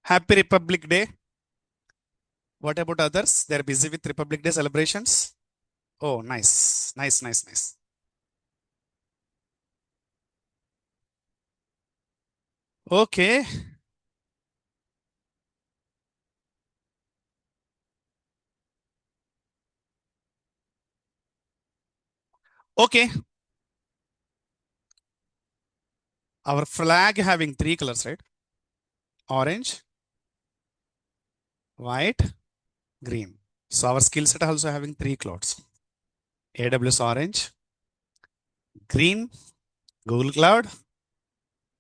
Happy Republic Day. What about others? They're busy with Republic Day celebrations. Oh, nice. Nice, nice, nice. Okay. Okay. Our flag having three colors, right? Orange, white, green. So our skill set also having three clouds. AWS orange, green, Google Cloud,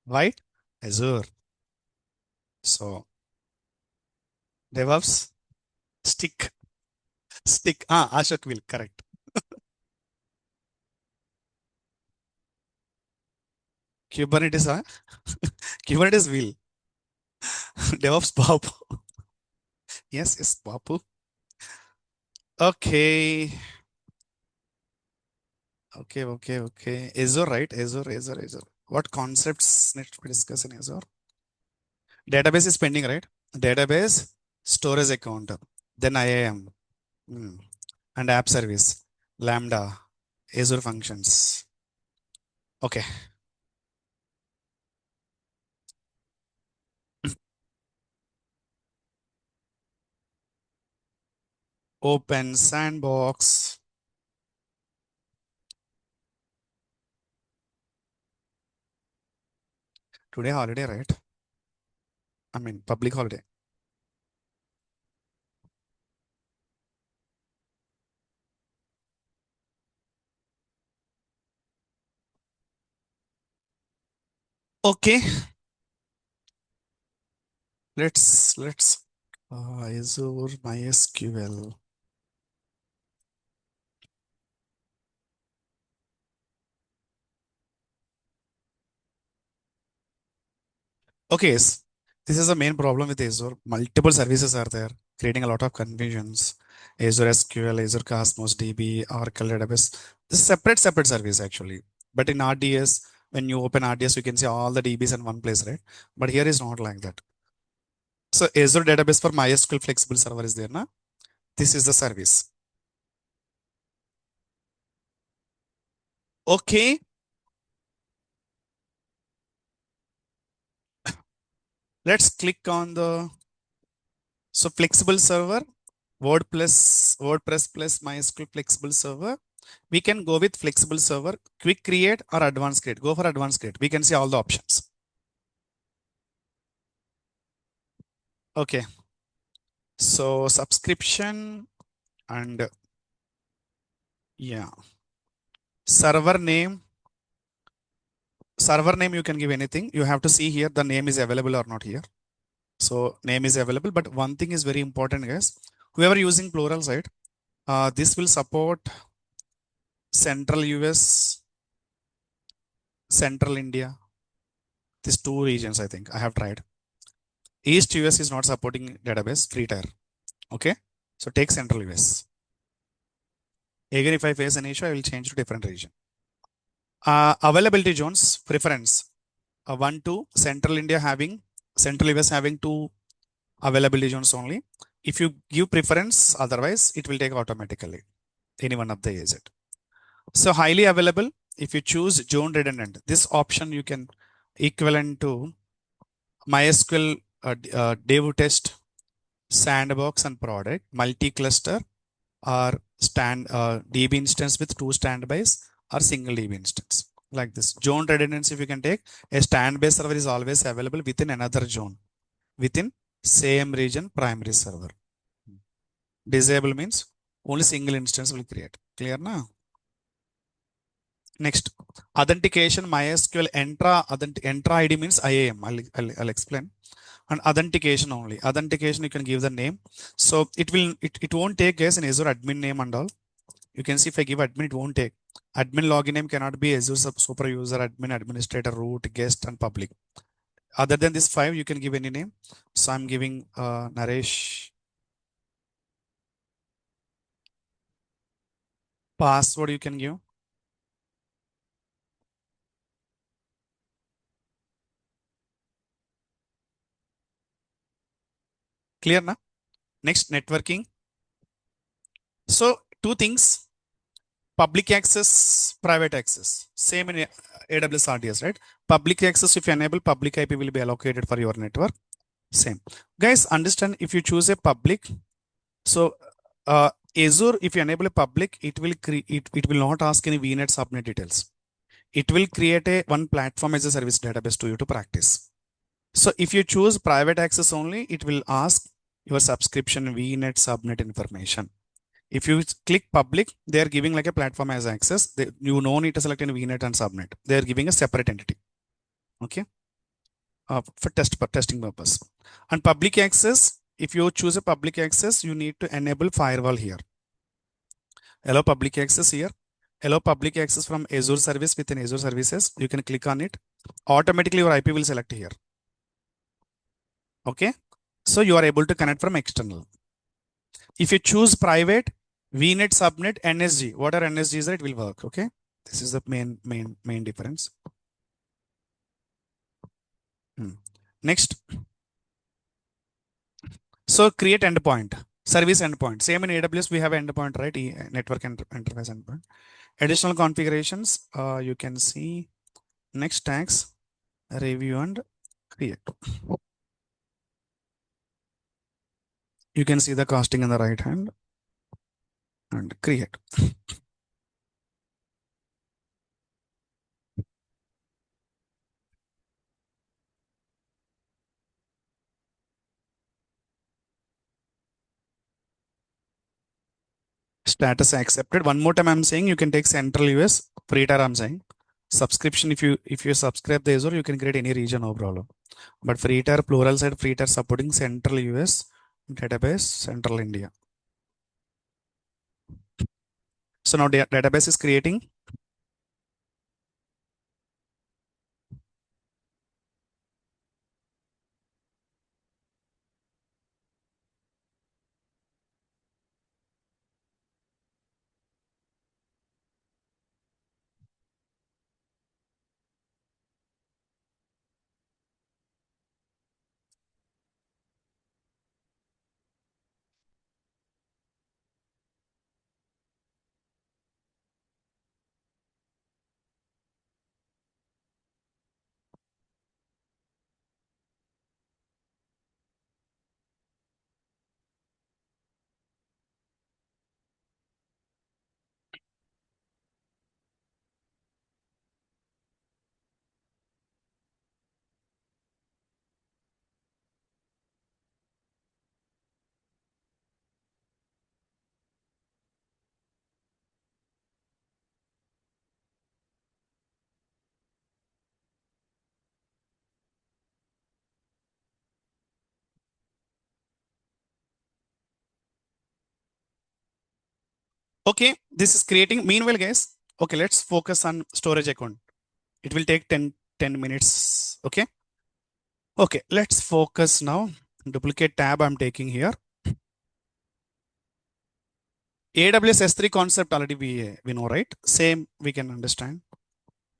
white, Azure. So DevOps, stick, stick. Ashok will correct. Kubernetes, Kubernetes will. DevOps Bapu. Yes, yes, Bapu. Okay. Okay. Azure, right? Azure. What concepts need to be discussed in Azure? Database is pending, right? Database, storage account, then IAM, hmm, and app service, Lambda, Azure functions. Okay. Open sandbox. Today holiday, right? I mean, public holiday. Okay. Let's Azure MySQL. Okay, yes. This is the main problem with Azure. Multiple services are there, creating a lot of confusions. Azure SQL, Azure Cosmos DB, Oracle Database. This is separate service actually. But in RDS, when you open RDS, you can see all the DBs in one place, right? But here is not like that. So Azure Database for MySQL Flexible Server is there, na? This is the service. Okay. Let's click on the flexible server, WordPress plus MySQL Flexible Server. We can go with flexible server, quick create or advanced create. Go for advanced create. We can see all the options. Okay. So subscription and yeah, server name. Server name you can give anything. You have to see here the name is available or not here. So name is available, but one thing is very important, guys. Whoever using plural site, this will support Central US, Central India. These two regions, I think I have tried. East US is not supporting database free tier. Okay. So take Central US. Again, if I face an issue, I will change to different region. Availability zones preference. One, two, Central US having two availability zones only. If you give preference, otherwise it will take automatically any one of the AZ. So highly available. If you choose zone redundant, this option you can equivalent to MySQL Dev test, sandbox and product, multi-cluster or DB instance with two standbys or single DB instance like this. Zone redundancy, if you can take a standby server is always available within another zone within same region primary server. Disable means only single instance will create. Clear now? Next, authentication MySQL Entra ID means IAM. I'll explain. And authentication only. Authentication you can give the name. So it won't take as an Azure admin name and all. You can see if I give admin, it won't take. Admin login name cannot be Azure super user, admin, administrator, root, guest, and public. Other than this five, you can give any name. So I'm giving Naresh. Password you can give. Clear now? Next, networking. So two things, public access, private access. Same in AWS RDS, right? Public access, if you enable, public IP will be allocated for your network. Same. Guys, understand, if you choose a public, so Azure, if you enable a public, it will not ask any VNet subnet details. It will create a one platform as a service database to you to practice. So if you choose private access only, it will ask your subscription VNet subnet information. If you click public, they are giving like a platform as access. You no need to select any VNet and subnet. They are giving a separate entity. Okay. For testing purpose. And public access, if you choose a public access, you need to enable firewall here. Allow public access here. Allow public access from Azure service within Azure services. You can click on it. Automatically your IP will select here. Okay. So you are able to connect from external. If you choose private, VNet, subnet, NSG, whatever NSG is, it will work. Okay. This is the main difference. Next. So create endpoint, service endpoint. Same in AWS, we have endpoint, right? Network interface endpoint. Additional configurations, you can see next tags, review and create. You can see the casting in the right hand and create. Status accepted. One more time I'm saying, you can take central US, free tier I'm saying. Subscription, if you subscribe the Azure, you can create any region, no problem. But free tier, plural side, free tier supporting central US database, central India. So now the database is creating. Okay, this is creating. Meanwhile, guys, okay, let's focus on storage account. It will take 10 minutes. Okay. Okay, let's focus now. Duplicate tab I'm taking here. AWS S3 concept already we know, right? Same we can understand.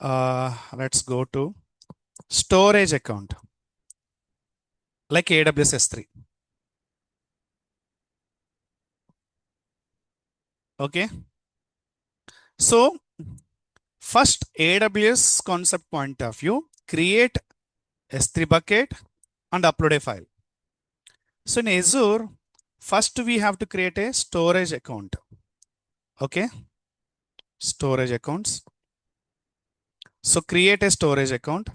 Let's go to storage account like AWS S3. Okay. So first AWS concept point of view, create S3 bucket and upload a file. So in Azure, first we have to create a storage account. Okay. Storage accounts. So create a storage account.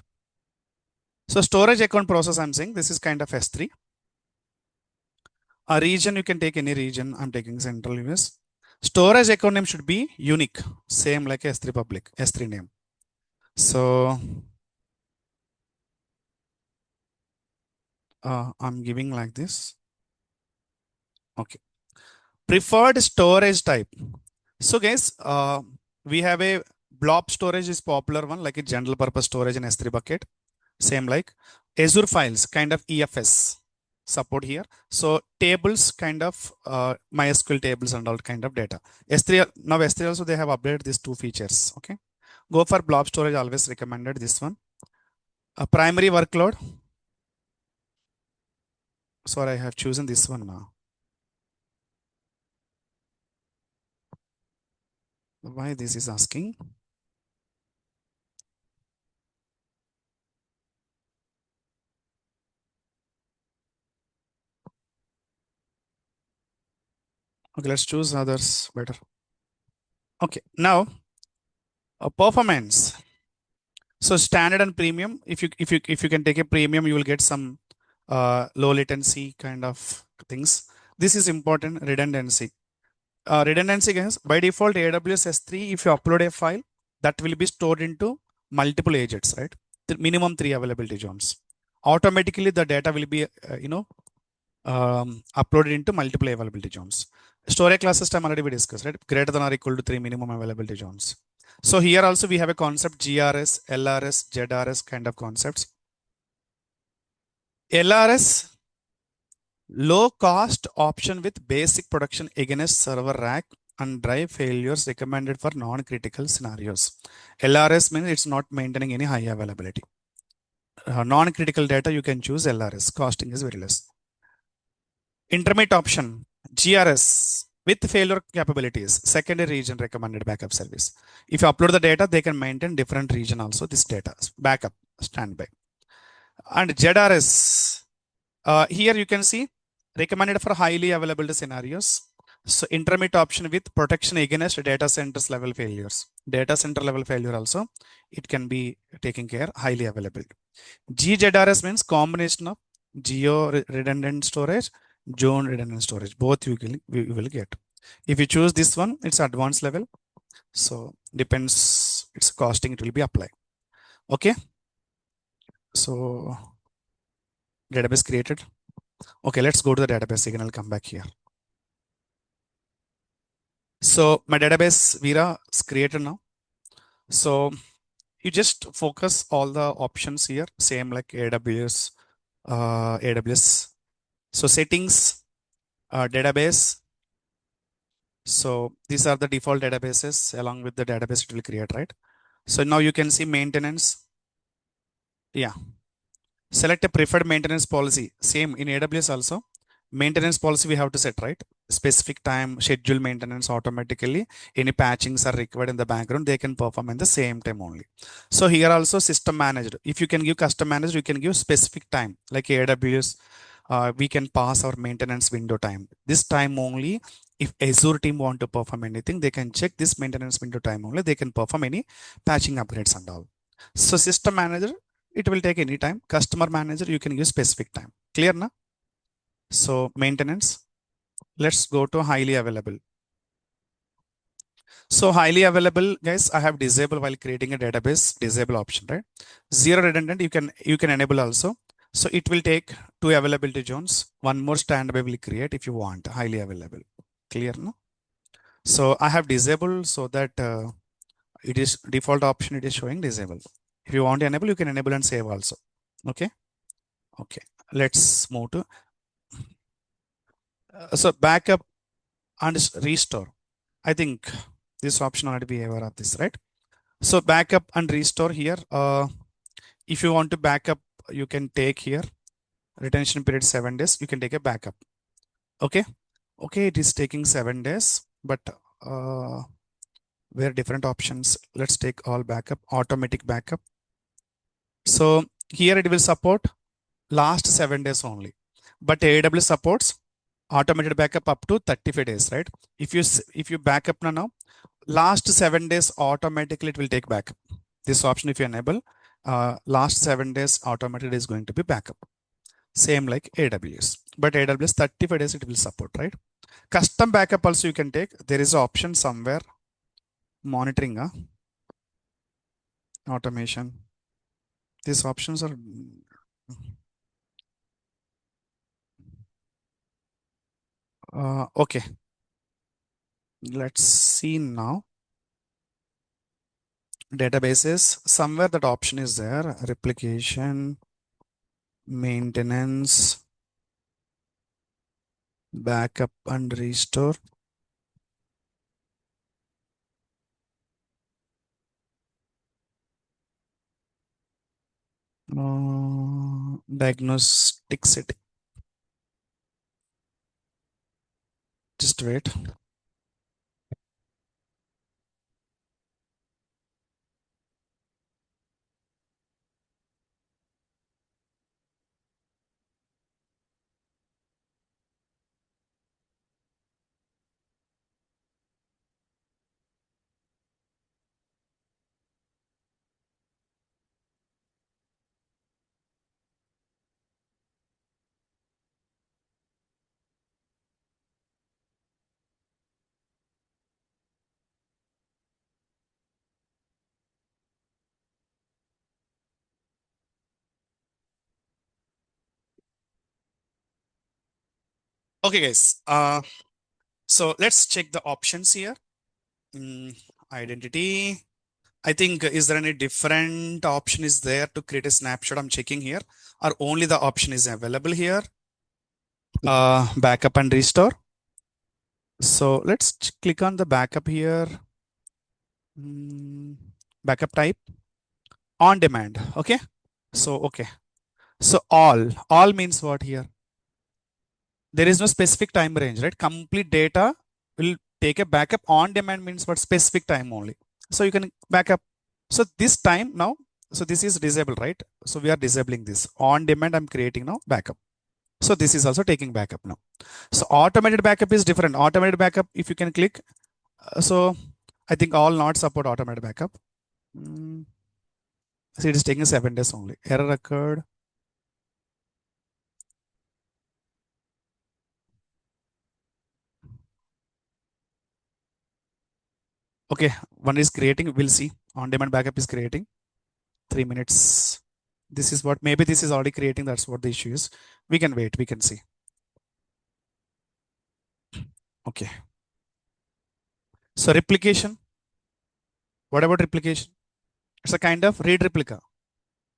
So storage account process, I'm saying this is kind of S3. A region, you can take any region. I'm taking central US. Storage account name should be unique, same like S3 public, S3 name. So I'm giving like this. Okay. Preferred storage type. So guys, we have a blob storage is popular one, like a general purpose storage in S3 bucket. Same like Azure files, kind of EFS support here. So tables, kind of MySQL tables and all kind of data. S3 now S3 also they have updated these two features. Okay, go for blob storage. Always recommended this one. A primary workload. Sorry, I have chosen this one now. Why this is asking? Okay, let's choose others better. Okay, now performance. So standard and premium. If you can take a premium, you will get some low latency kind of things. This is important. Redundancy. Redundancy is by default AWS S3. If you upload a file, that will be stored into multiple agents, right? The minimum 3 availability zones. Automatically, the data will be uploaded into multiple availability zones. Storage class system already we discussed, right? Greater than or equal to 3 minimum availability zones. So here also we have a concept GRS, LRS, ZRS kind of concepts. LRS, low cost option with basic production against server rack and drive failures recommended for non-critical scenarios. LRS means it's not maintaining any high availability. Non-critical data you can choose LRS, costing is very less. Intermediate option, GRS with failure capabilities, secondary region recommended backup service. If you upload the data, they can maintain different region also, this data, backup, standby. And ZRS, here you can see recommended for highly available scenarios. So intermediate option with protection against data centers level failures. Data center level failure also, it can be taken care, highly available. GZRS means combination of geo redundant storage, zone redundant storage. Both you will get. If you choose this one, it's advanced level. So depends, its costing, it will be applied. Okay. So database created. Okay, let's go to the database again. I'll come back here. So my database Vera is created now. So you just focus all the options here, same like AWS, AWS. So settings, database. So these are the default databases. Along with the database it will create, right? So now you can see maintenance. Yeah. Select a preferred maintenance policy. Same in AWS also. Maintenance policy we have to set, right? Specific time, schedule maintenance automatically. Any patchings are required in the background, they can perform in the same time only. So here also system managed. If you can give custom managed, you can give specific time like AWS. We can pass our maintenance window time. This time only, if Azure team want to perform anything, they can check this maintenance window time only. They can perform any patching upgrades and all. So system manager, it will take any time. Customer manager, you can use specific time. Clear na? So maintenance, let's go to highly available. So highly available, guys, I have disabled while creating a database, disable option, right? Zero redundant, you can enable also. So it will take 2 availability zones. One more standby will create if you want highly available. Clear no? So I have disabled so that it is default option, it is showing disable. If you want to enable, you can enable and save also. Okay. Okay. Let's move to so backup and restore. I think this option already be aware of this, right? So backup and restore here. If you want to backup, you can take here retention period 7 days. You can take a backup. Okay. Okay. It is taking 7 days, but where different options. Let's take all backup, automatic backup. So here it will support last 7 days only, but AWS supports automated backup up to 35 days, right? If you backup now, last 7 days automatically it will take backup. This option, if you enable, last 7 days automated is going to be backup. Same like AWS, but AWS 35 days it will support, right? Custom backup also you can take. There is an option somewhere, monitoring, automation. These options are okay. Let's see now. Databases, somewhere that option is there. Replication, maintenance, backup and restore. Diagnostic setting. Just wait. Okay, guys. So let's check the options here. Identity. I think is there any different option is there to create a snapshot? I'm checking here, or only the option is available here. Backup and restore. So let's click on the backup here. Backup type on demand. Okay. So okay. So all means what here? There is no specific time range, right? Complete data will take a backup. On demand means what? Specific time only. So you can backup. So this time now, so this is disabled, right? So we are disabling this. On demand, I'm creating now backup. So this is also taking backup now. So automated backup is different. Automated backup, if you can click. So I think all not support automated backup. So it is taking 7 days only. Error occurred. Okay, one is creating. We'll see. On demand backup is creating. 3 minutes. This is what, maybe this is already creating. That's what the issue is. We can wait. We can see. Okay. So replication. What about replication? It's a kind of read replica.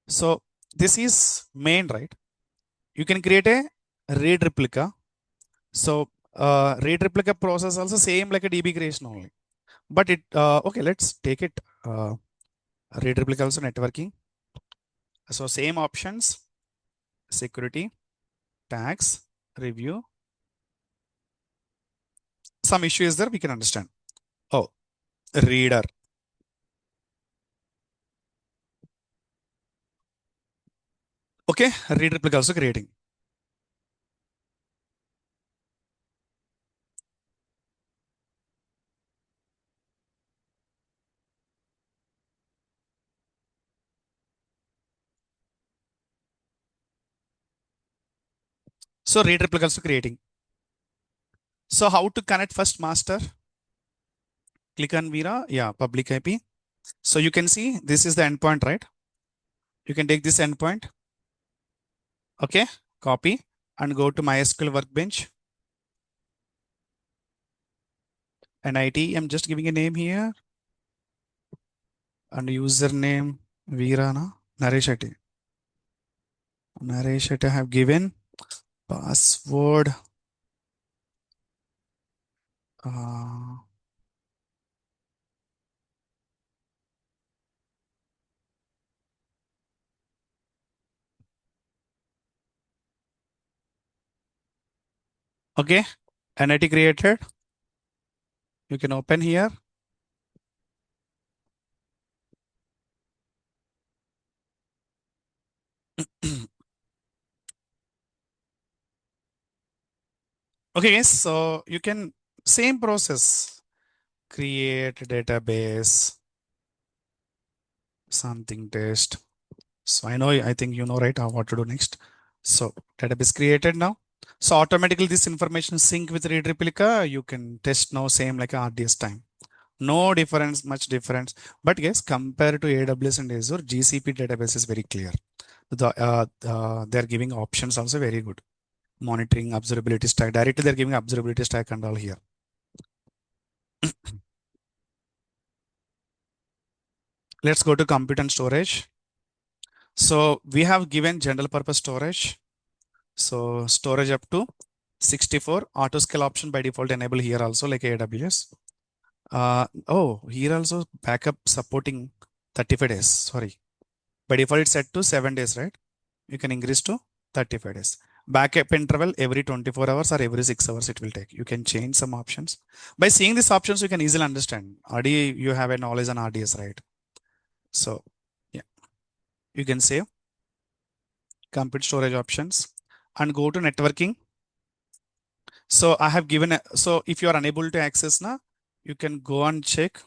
So this is main, right? You can create a read replica. So read replica process also same like a DB creation only. But it, okay, let's take it. Read replica also networking. So same options, security, tags, review. Some issue is there, we can understand. Oh, reader. Okay, read replica also creating. So read replica also creating. So how to connect first master? Click on Vera. Yeah, public IP. So you can see this is the endpoint, right? You can take this endpoint. Okay, copy and go to MySQL Workbench. NIT, I'm just giving a name here. And username Vera, Naresh Shetty. Naresh Shetty I have given. Password. Okay, NIT created. You can open here. Okay, guys, so you can same process. Create database, something test. So I think you know, right, what to do next. So database created now. So automatically this information sync with read replica. You can test now same like RDS time. No difference, much difference. But yes, compared to AWS and Azure, GCP database is very clear. They're giving options also very good. Monitoring, observability stack. Directly they're giving observability stack and all here. Let's go to compute and storage. So we have given general purpose storage. So storage up to 64. Auto scale option by default enable here also like AWS. Oh, here also backup supporting 35 days. Sorry. By default it's set to 7 days, right? You can increase to 35 days. Backup interval every 24 hours or every 6 hours it will take. You can change some options. By seeing these options, you can easily understand. RD, you have a knowledge on RDS, right? So yeah, you can save, complete storage options, and go to networking. So I have given so if you are unable to access now, you can go and check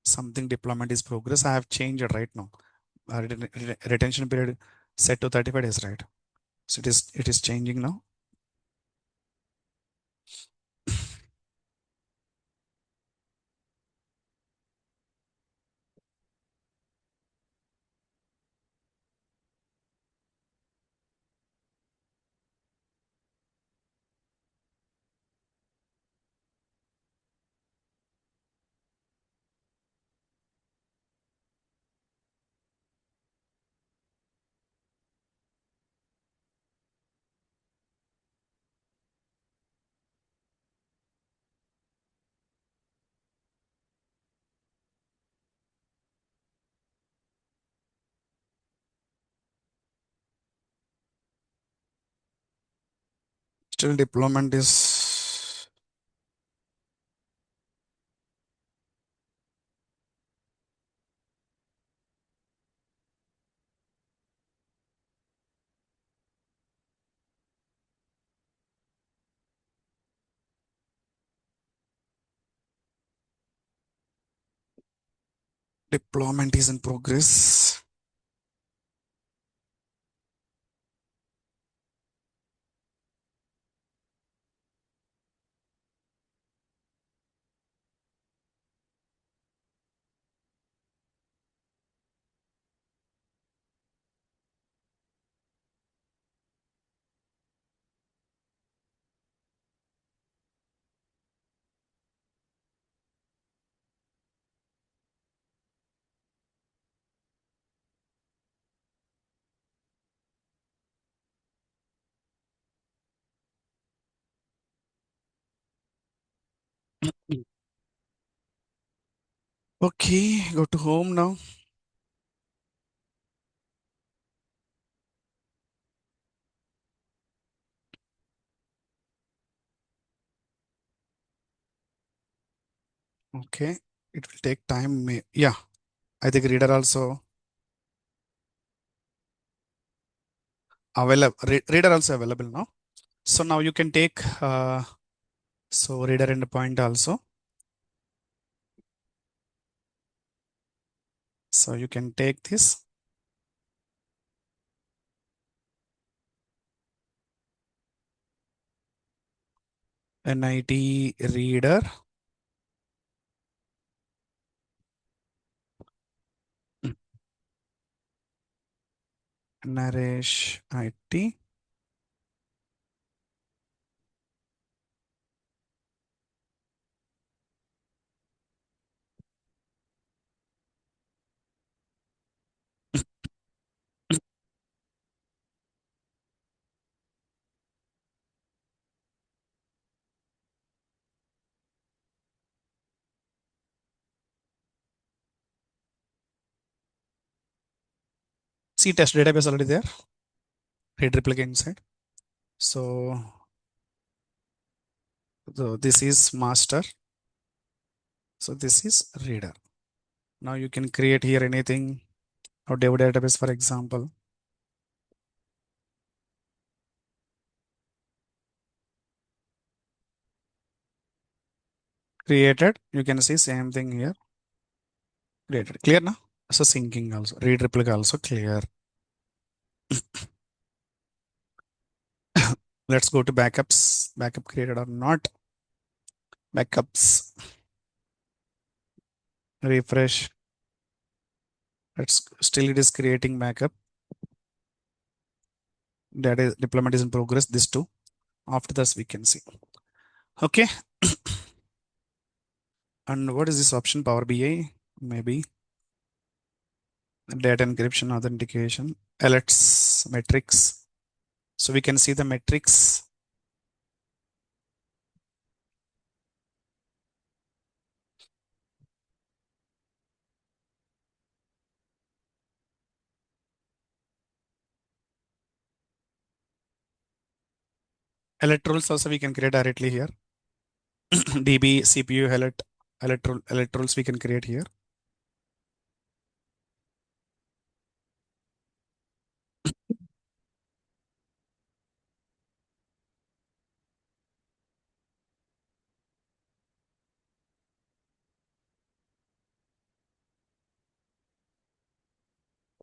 something deployment is progress. I have changed it right now. Retention period set to 35 days, right? So it is changing now. Still deployment is deployment is in progress. Okay, go to home now. Okay, it will take time. Yeah, I think reader also available. Reader also available now. So now you can take so reader endpoint also. So you can take this NIT reader. Naresh IT. See test database already there. Read replicate inside. So this is master. So this is reader. Now you can create here anything or database, for example. Created. You can see same thing here. Created. Clear now? So syncing also. Read replica also clear. Let's go to backups. Backup created or not. Backups. Refresh. Let's still it is creating backup. That is deployment is in progress. This too. After this we can see. Okay. And what is this option? Power BI. Maybe data encryption authentication. Alerts metrics. So we can see the metrics. Electrols also we can create directly here. DB, CPU, electrols we can create here.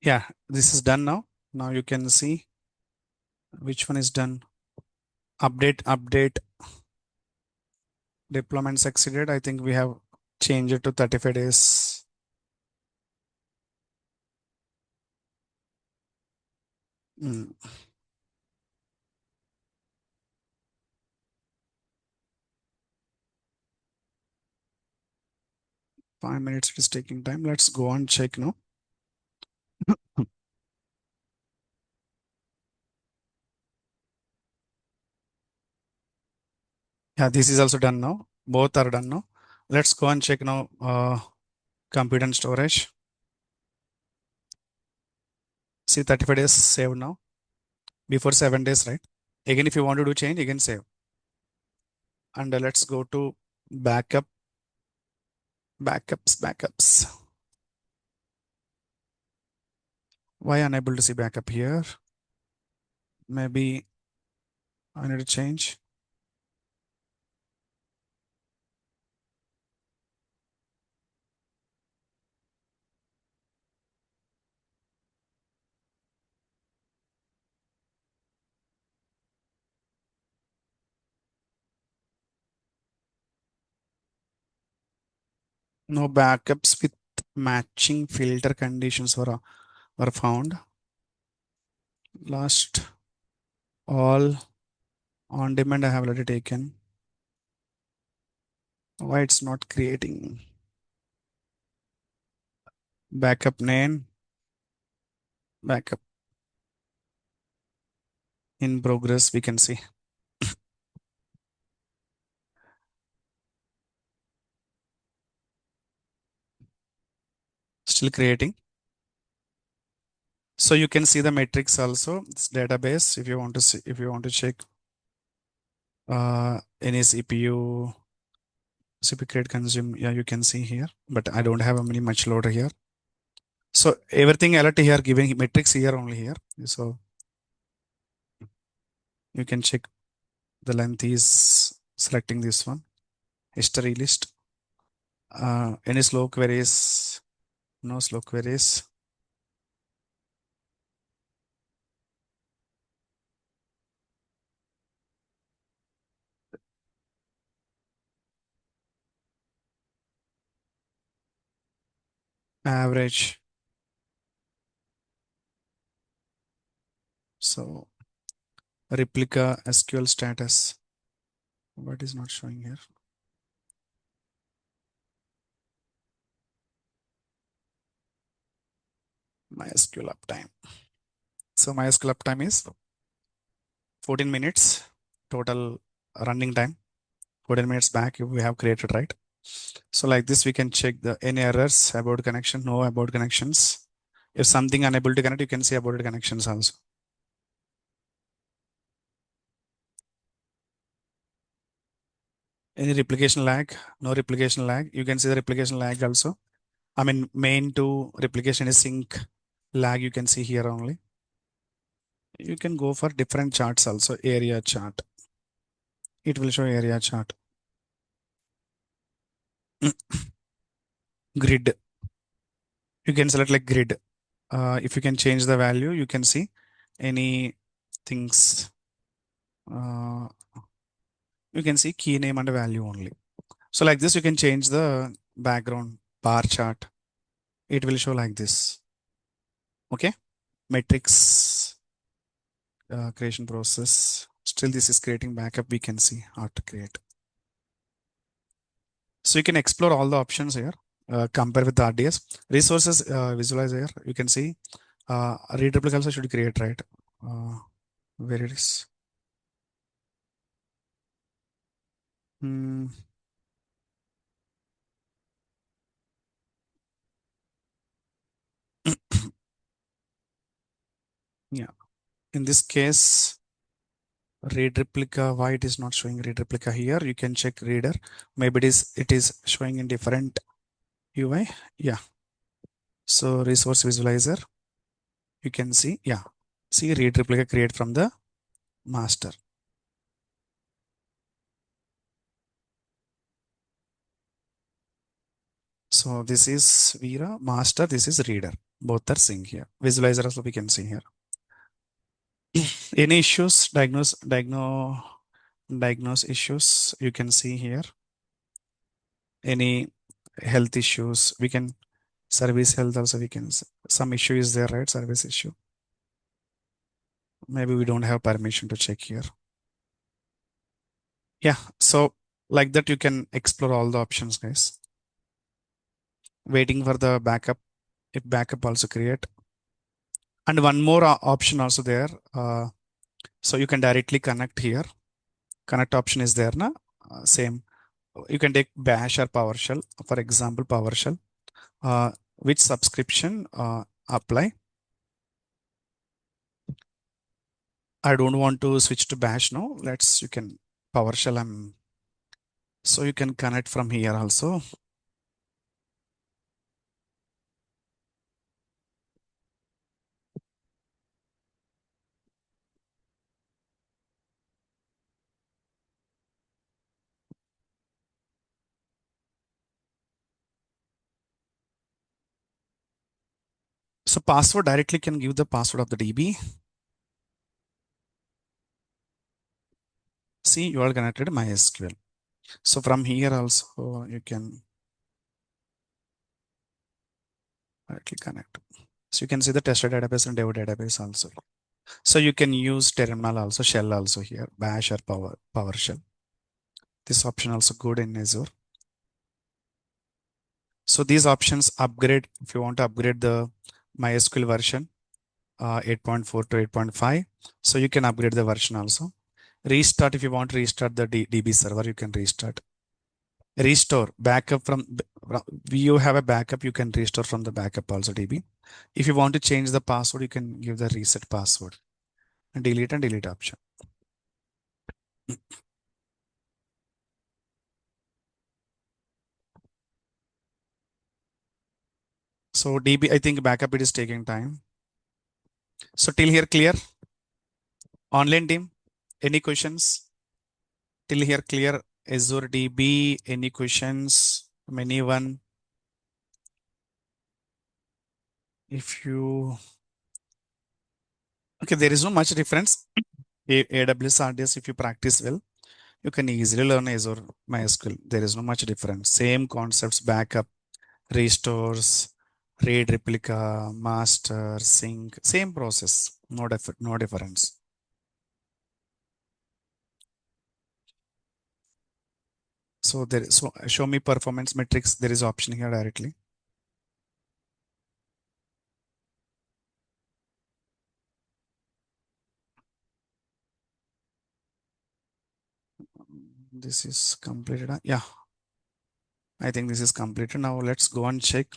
Yeah, this is done now. Now you can see which one is done. Update, deployment succeeded. I think we have changed it to 35 days. Mm, 5 minutes it is taking time. Let's go and check now. Yeah, this is also done now. Both are done now. Let's go and check now. Compute and storage. See 35 days saved now. Before 7 days, right? Again, if you want to do change, again save. And let's go to backup, backups. Why unable to see backup here? Maybe I need to change. No backups with matching filter conditions were found. Last all on demand I have already taken. Why it's not creating? Backup name, backup in progress, we can see. Still creating. So you can see the metrics also, this database, if you want to see, if you want to check any CPU create consume, yeah, you can see here, but I don't have a many much loader here. So everything alert here, giving metrics here only here. So you can check the length is selecting this one, history list. Any slow queries, no slow queries. Average. So replica SQL status. What is not showing here? MySQL uptime. So MySQL uptime is 14 minutes total running time. 14 minutes back we have created, right? So like this, we can check the any errors about connection, no about connections. If something unable to connect, you can see about connections also. Any replication lag, no replication lag. You can see the replication lag also. I mean, main to replication is sync lag. You can see here only. You can go for different charts also. Area chart. It will show area chart. Grid. You can select like grid. If you can change the value, you can see any things. You can see key name and value only. So like this, you can change the background bar chart. It will show like this. Okay. Matrix creation process. Still, this is creating backup. We can see how to create. So you can explore all the options here. Compare with the RDS resources. Visualize here. You can see read replica also should create, right? Where it is. Hmm. Yeah. In this case, Read replica, why it is not showing read replica here? You can check reader. Maybe it is showing in different UI. Yeah. So resource visualizer, you can see, yeah. See read replica create from the master. So this is Veera master, this is reader. Both are synced here. Visualizer also we can see here. Any issues, diagnose issues, you can see here. Any health issues, we can service health also we can, some issue is there, right? Service issue. Maybe we don't have permission to check here. Yeah, so like that you can explore all the options, guys. Waiting for the backup, if backup also create. And one more option also there. So you can directly connect here. Connect option is there, na? Same. You can take Bash or PowerShell. For example, PowerShell. Which subscription apply? I don't want to switch to Bash now. You can PowerShell. So you can connect from here also. So password directly can give the password of the DB. See, you are connected to MySQL. So from here also you can directly connect. So you can see the tester database and dev database also. So you can use terminal also, shell also here, Bash or PowerShell. This option also good in Azure. So these options upgrade, if you want to upgrade the MySQL version 8.4 to 8.5. So you can upgrade the version also. Restart, if you want to restart the DB server, you can restart. Restore, backup you have a backup, you can restore from the backup also DB. If you want to change the password, you can give the reset password and delete option. So DB, I think backup it is taking time. So till here clear? Online team, any questions? Till here clear? Azure DB, any questions? Anyone? If you, okay, there is no much difference. AWS RDS, if you practice well, you can easily learn Azure MySQL. There is no much difference. Same concepts, backup, restores, read replica, master, sync, same process. No difference. So show me performance metrics. There is option here directly. This is completed. Yeah, I think this is completed. Now let's go and check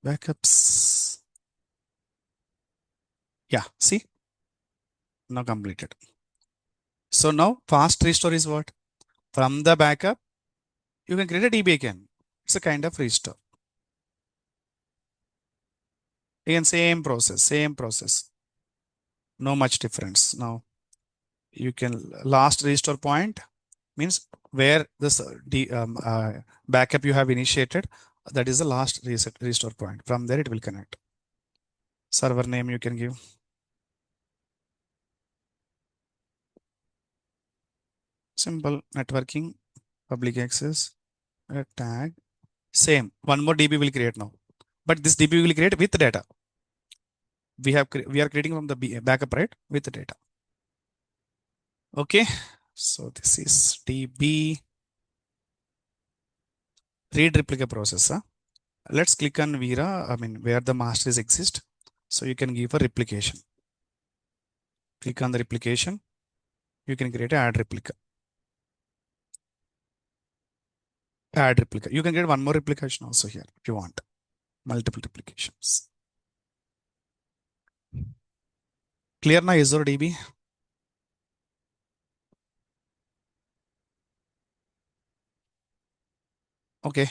backups. Yeah, see, now completed. So now fast restore is what? From the backup, you can create a DB again. It's a kind of restore. Again, same process. No much difference. Now you can last restore point means where this backup you have initiated, that is the last restore point. From there it will connect. Server name you can give. Simple networking, public access, a tag. Same. One more DB will create now. But this DB will create with data. We are creating from the backup, right? With the data. Okay. So this is DB read replica process. Let's click on Veera, where the masters exist. So you can give a replication. Click on the replication. You can create a add replica. Add replica. You can get one more replication also here if you want. Multiple replications. Clear now Azure DB? Okay.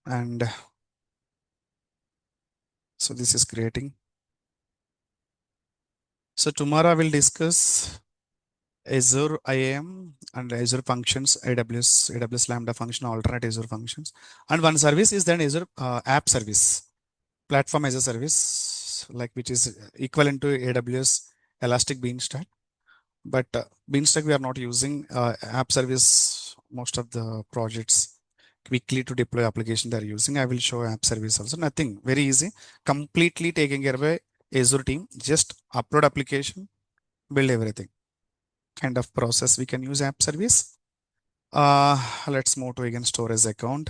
And so this is creating. So tomorrow I will discuss Azure IAM and Azure functions, AWS Lambda function, alternate Azure functions. And one service is then Azure app service, platform as a service, like which is equivalent to AWS Elastic Beanstalk. But Beanstalk we are not using app service. Most of the projects quickly to deploy application they are using. I will show app service also. Nothing very easy, completely taken care by Azure team. Just upload application, build everything. Kind of process we can use app service. Let's move to again storage account.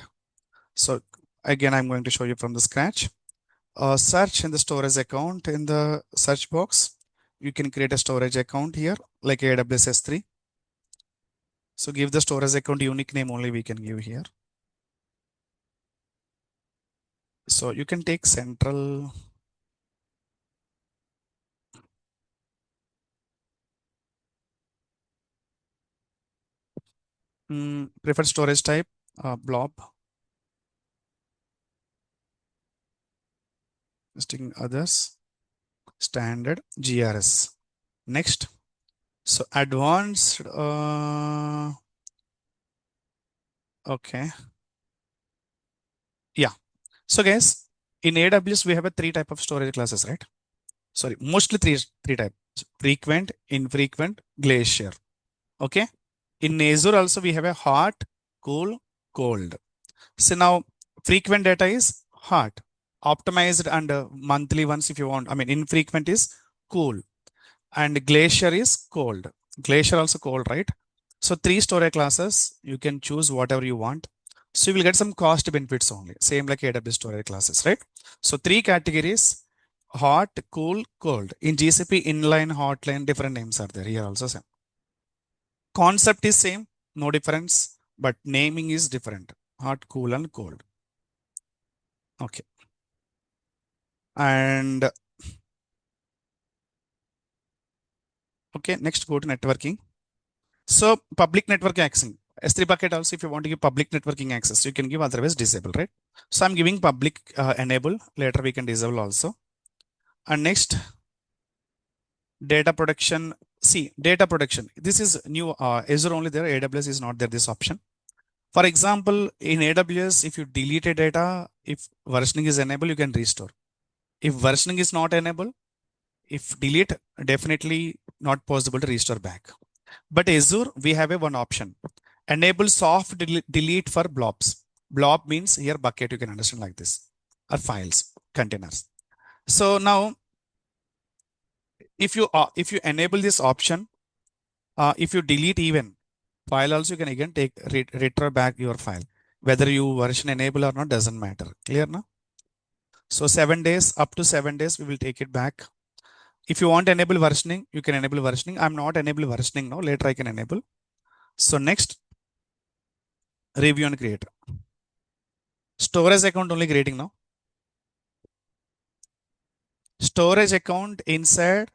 So again, I'm going to show you from the scratch. Search in the storage account in the search box. You can create a storage account here like AWS S3. So give the storage account unique name only we can give here. So you can take central. Preferred storage type, blob. Listing others, standard GRS. Next. So advanced, okay. Yeah. So guys, in AWS, we have a 3 type of storage classes, right? Sorry, mostly three types: frequent, infrequent, glacier. Okay. In Azure also we have a hot, cool, cold. So now frequent data is hot, optimized and monthly ones if you want. I mean, infrequent is cool, and glacier is cold. Glacier also cold, right? So 3 storage classes, you can choose whatever you want. So you will get some cost benefits only, same like AWS storage classes, right? So 3 categories: hot, cool, cold. In GCP inline, hotline, different names are there. Here also same. Concept is same, no difference, but naming is different. Hot, cool, and cold. Okay. And okay, next go to networking. So public network access. S3 bucket also, if you want to give public networking access, you can give, otherwise disable, right? So I'm giving public enable. Later we can disable also. And next, data protection. See, data protection. This is new Azure only there. AWS is not there, this option. For example, in AWS, if you delete a data, if versioning is enabled, you can restore. If versioning is not enabled, if delete, definitely not possible to restore back. But Azure, we have a one option. Enable soft delete for blobs. Blob means here bucket, you can understand like this, or files, containers. So now, if you enable this option, if you delete even file also, you can again take retro back your file. Whether you version enable or not doesn't matter. Clear now? So 7 days, up to 7 days, we will take it back. If you want enable versioning, you can enable versioning. I'm not enable versioning now. Later I can enable. So next, review and create. Storage account only creating now. Storage account inside,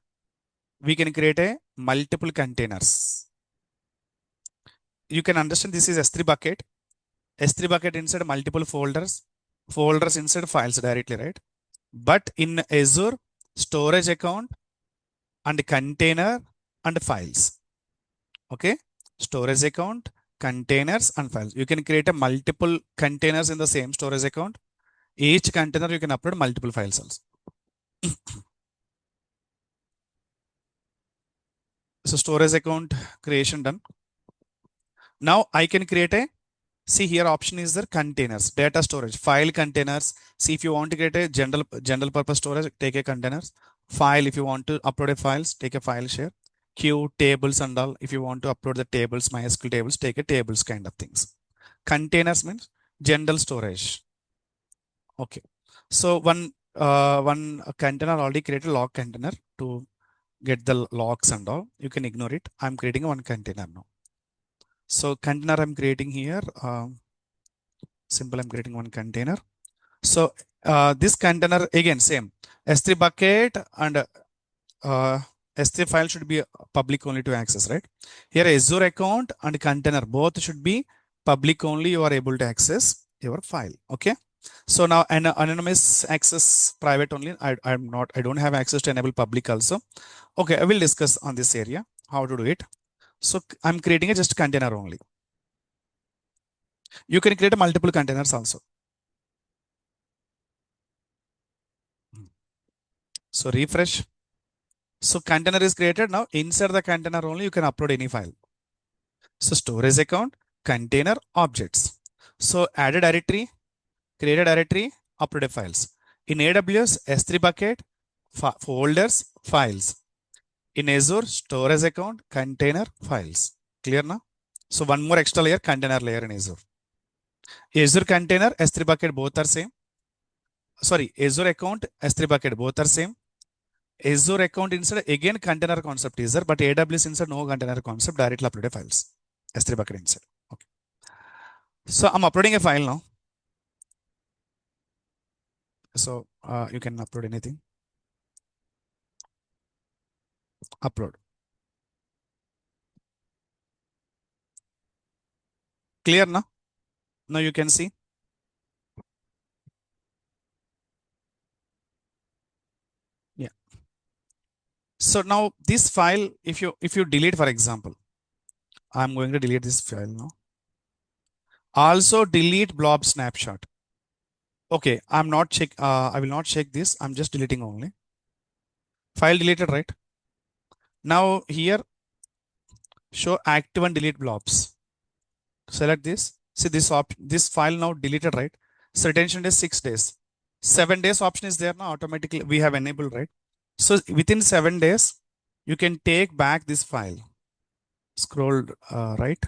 we can create a multiple containers. You can understand this is S3 bucket. S3 bucket inside multiple folders, folders inside files directly, right? But in Azure, storage account and container and files. Okay. Storage account, containers and files. You can create a multiple containers in the same storage account. Each container you can upload multiple files also. So storage account creation done. Now I can create a, see here option is there, containers, data storage, file containers. See, if you want to create a general purpose storage, take a containers. File, if you want to upload a files, take a file share. Queue, tables and all. If you want to upload the tables, MySQL tables, take a tables kind of things. Containers means general storage. Okay. So one container already created log container to get the logs and all. You can ignore it. I'm creating one container now. So container I'm creating here. Simple, I'm creating one container. So this container again same S3 bucket and S3 file should be public only to access, right? Here Azure account and container both should be public only you are able to access your file. Okay. So now an anonymous access private only. I don't have access to enable public also. Okay, I will discuss on this area how to do it. So I'm creating a just container only. You can create multiple containers also. So refresh. So container is created. Now inside the container only you can upload any file. So storage account, container, objects. So add a directory, create a directory, upload files. In AWS, S3 bucket, folders, files. In Azure, storage account, container, files. Clear now? So one more extra layer, container layer in Azure. Azure container, S3 bucket, both are same. Sorry, Azure account, S3 bucket, both are same. Azure account inside, again container concept is there, but AWS inside no container concept, directly uploaded files. S3 bucket inside. Okay. So I'm uploading a file now. So you can upload anything. Upload. Clear now? Now you can see. Yeah. So now this file, if you delete, for example, I'm going to delete this file now. Also delete blob snapshot. Okay, I'm not check. I will not check this. I'm just deleting only. File deleted, right? Now here show active and delete blobs. Select this. See this this file now deleted, right? So retention is 6 days. 7 days option is there now automatically. We have enabled, right? So within 7 days, you can take back this file. Scroll right.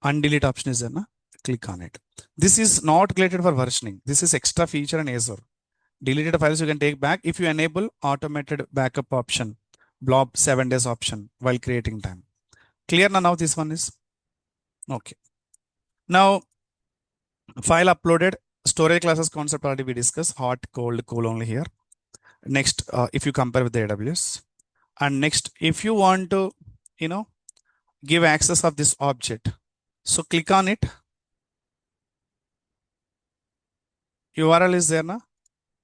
Undelete option is there. Na? Click on it. This is not related for versioning. This is extra feature in Azure. Deleted files you can take back if you enable automated backup option, blob 7 days option while creating time. Clear now this one is? Okay. Now file uploaded, storage classes concept already we discussed, hot, cold, cool only here. Next, if you compare with the AWS. And next, if you want to, give access of this object. So click on it. URL is there now.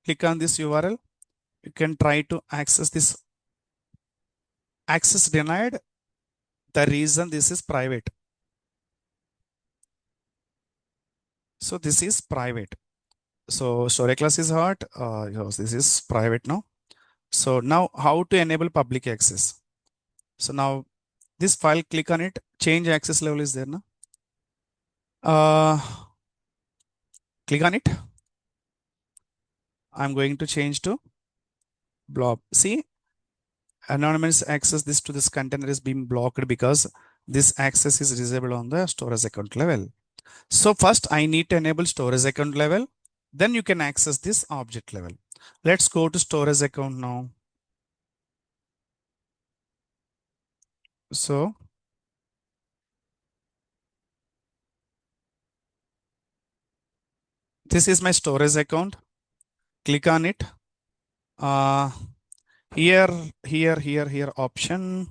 Click on this URL. You can try to access this. Access denied. The reason this is private. So this is private. So storage class is hot. This is private now. So now how to enable public access? So now this file, click on it. Change access level is there now. Click on it. I'm going to change to blob. See, anonymous access this to this container is being blocked because this access is disabled on the storage account level. So first I need to enable storage account level. Then you can access this object level. Let's go to storage account now. So this is my storage account. Click on it. Here option.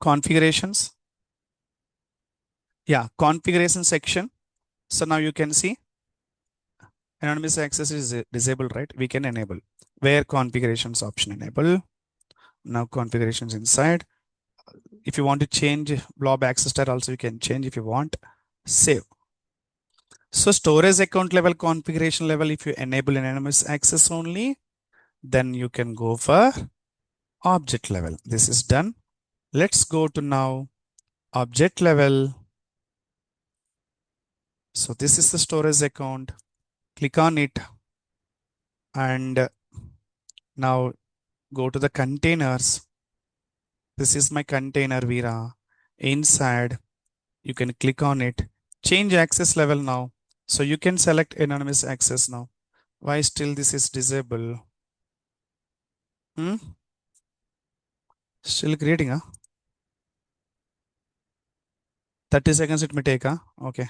Configurations. Yeah, configuration section. So now you can see anonymous access is disabled, right? We can enable where configurations option enable. Now configurations inside. If you want to change blob access type also you can change if you want. Save. So storage account level configuration level, if you enable anonymous access only, then you can go for object level. This is done. Let's go to now object level. So this is the storage account. Click on it and now go to the containers. This is my container Vera. Inside, you can click on it. Change access level now. So you can select anonymous access now. Why still this is disabled? Still creating, huh? 30 seconds it may take, huh? Okay.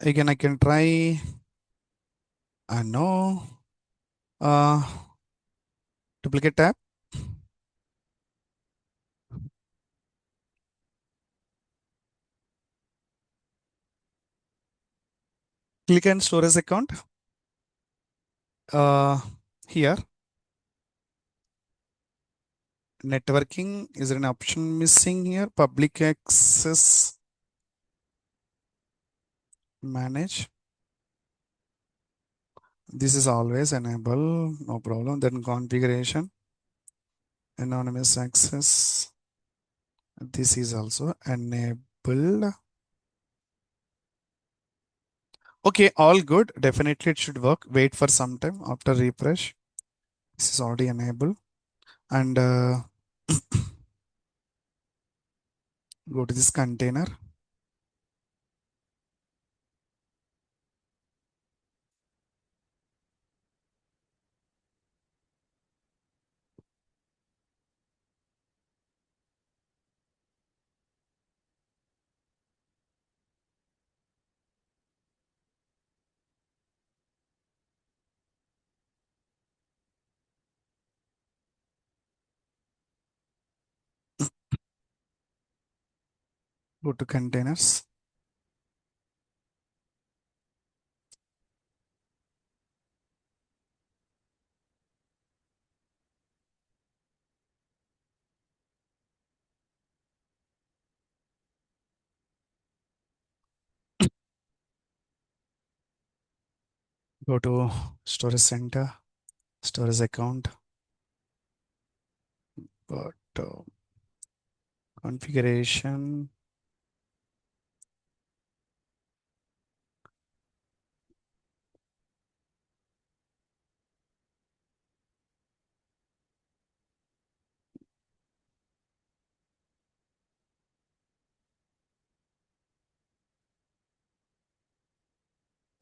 Again, I can try. No. Uh, Duplicate tab. Click on storage account. Here, networking, is there an option missing here? Public access, manage. This is always enable, no problem. Then configuration, anonymous access. This is also enabled. Okay, all good. Definitely it should work. Wait for some time after refresh. This is already enabled. And go to this container. Go to containers. Go to storage center, storage account, but configuration.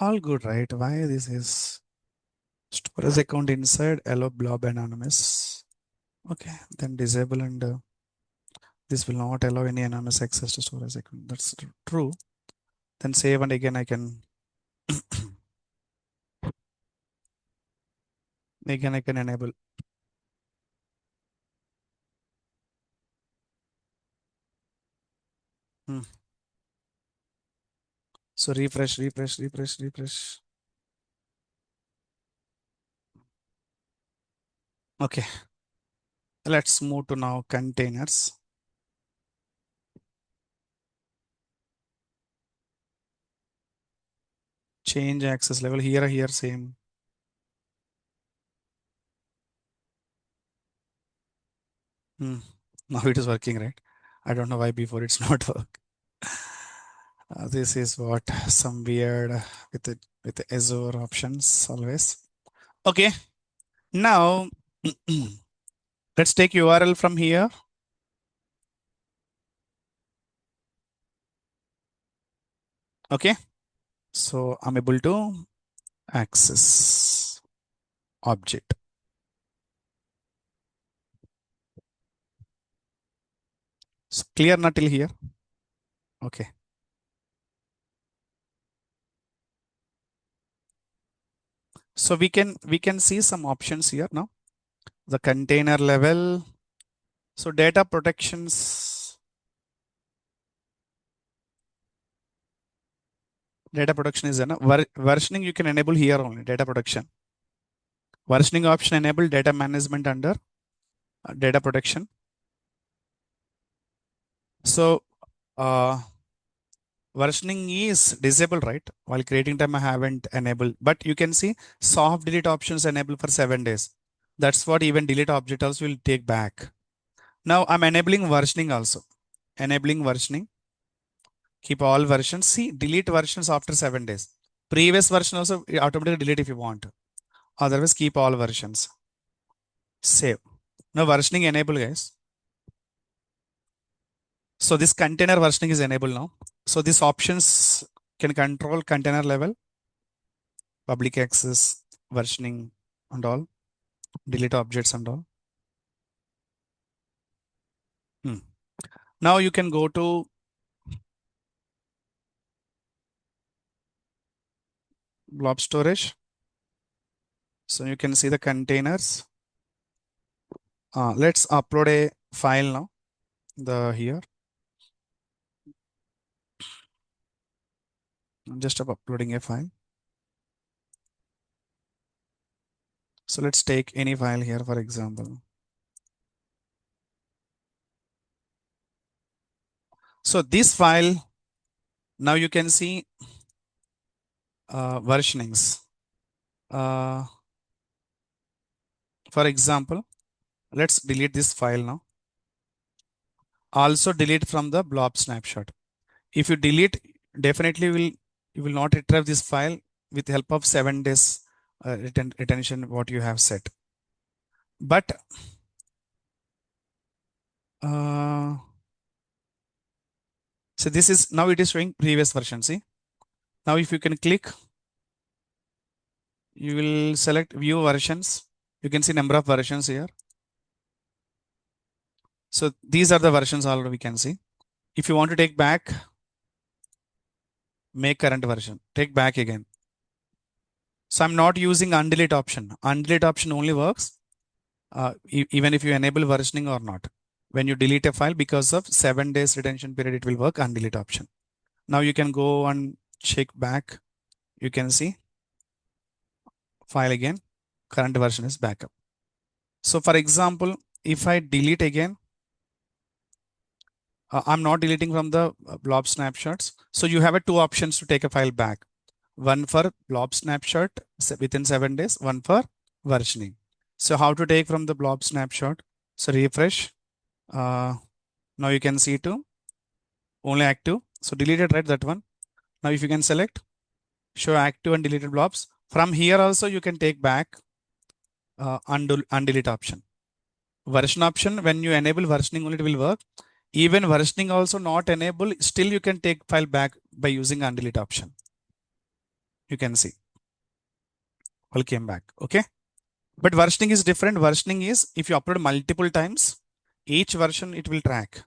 All good, right? Why this is storage account inside allow blob anonymous. Okay, then disable and this will not allow any anonymous access to storage account. That's true. Then save and again I can again I can enable. Hmm. So refresh. Okay, let's move to now containers. Change access level here same. Hmm. Now it is working, right? I don't know why before it's not work. This is what some weird with the Azure options always. Okay, now let's take URL from here. Okay, so I'm able to access object. So clear not till here. Okay. So we can see some options here now. The container level. So data protections. Data protection is enough. Versioning you can enable here only. Data protection. Versioning option enable data management under data protection. So versioning is disabled, right? While creating time I haven't enabled, but you can see soft delete options enabled for 7 days. That's what even delete object also will take back. Now I'm enabling versioning also. Enabling versioning. Keep all versions. See, delete versions after 7 days. Previous version also automatically delete if you want. Otherwise, keep all versions. Save. Now versioning enable, guys. So this container versioning is enabled now. So these options can control container level, public access, versioning and all, delete objects and all. Hmm. Now you can go to blob storage. So you can see the containers. Let's upload a file now. Here, I'm just uploading a file. So let's take any file here, for example. So this file, now you can see versionings. For example, let's delete this file now. Also delete from the blob snapshot. If you delete, definitely you will not retrieve this file with the help of 7 days retention what you have set. But so this is now it is showing previous version. See, now if you can click, you will select view versions. You can see number of versions here. So these are the versions already we can see. If you want to take back, make current version, take back again. So I'm not using undelete option. Undelete option only works even if you enable versioning or not. When you delete a file, because of 7 days retention period, it will work undelete option. Now you can go and check back. You can see file again, current version is backup. So for example, if I delete again, I'm not deleting from the blob snapshots. So you have 2 options to take a file back. One for blob snapshot within 7 days, one for versioning. So how to take from the blob snapshot? So refresh. Now you can see to only active. So deleted, right? That one. Now if you can select show active and deleted blobs. From here also you can take back undelete option. Version option, when you enable versioning only it will work. Even versioning also not enable, still you can take file back by using undelete option. You can see all came back. Okay. But versioning is different. Versioning is if you upload multiple times, each version it will track.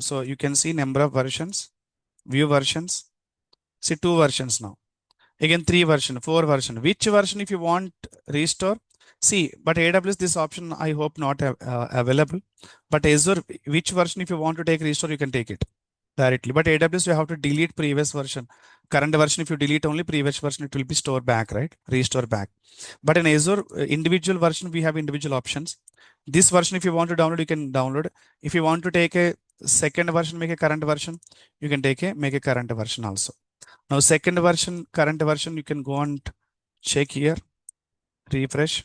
So you can see number of versions, view versions. See 2 versions now. Again 3 version, 4 version. Which version if you want restore? See, but AWS this option I hope not available. But Azure, which version if you want to take restore, you can take it directly. But AWS you have to delete previous version. Current version if you delete only previous version, it will be stored back, right? Restore back. But in Azure individual version, we have individual options. This version if you want to download, you can download. If you want to take a second version, make a current version, you can make a current version also. Now second version, current version, you can go and check here, refresh.